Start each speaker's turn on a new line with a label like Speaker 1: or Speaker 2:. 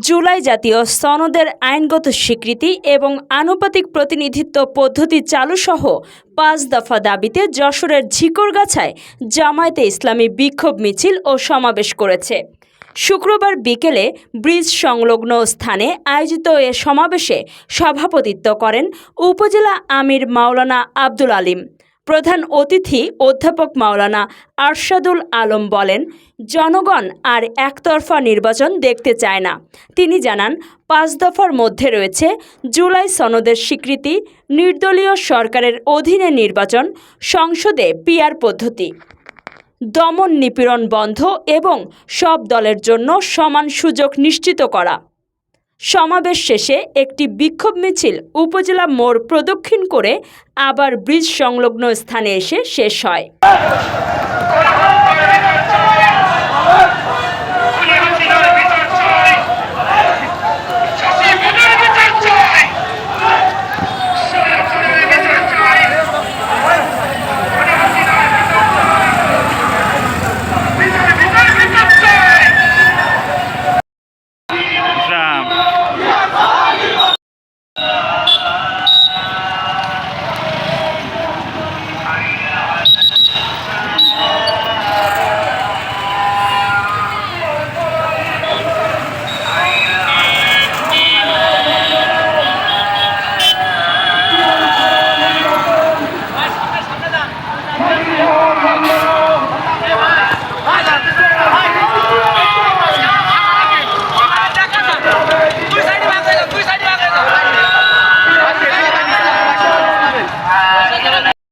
Speaker 1: জুলাই জাতীয় সনদের আইনগত স্বীকৃতি এবং আনুপাতিক প্রতিনিধিত্ব পদ্ধতি চালুসহ ৫ দফা দাবিতে যশোরের ঝিকরগাছায় জামায়াতে ইসলামী বিক্ষোভ মিছিল ও সমাবেশ করেছে। শুক্রবার বিকেলে ব্রিজ সংলগ্ন স্থানে আয়োজিত এ সমাবেশে সভাপতিত্ব করেন উপজেলা আমির মাওলানা আব্দুল আলিম। প্রধান অতিথি অধ্যাপক মাওলানা আরশাদুল আলম বলেন, জনগণ আর একতরফা নির্বাচন দেখতে চায় না। তিনি জানান, ৫ দফার মধ্যে রয়েছে জুলাই সনদের স্বীকৃতি, নির্দলীয় সরকারের অধীনে নির্বাচন, সংসদে পিআর পদ্ধতি, দমন নিপীড়ন বন্ধ এবং সব দলের জন্য সমান সুযোগ নিশ্চিত করা। সমাবেশ শেষে একটি বিক্ষোভ মিছিল উপজেলা মোড় প্রদক্ষিণ করে আবার ব্রিজ সংলগ্ন স্থানে এসে শেষ হয়।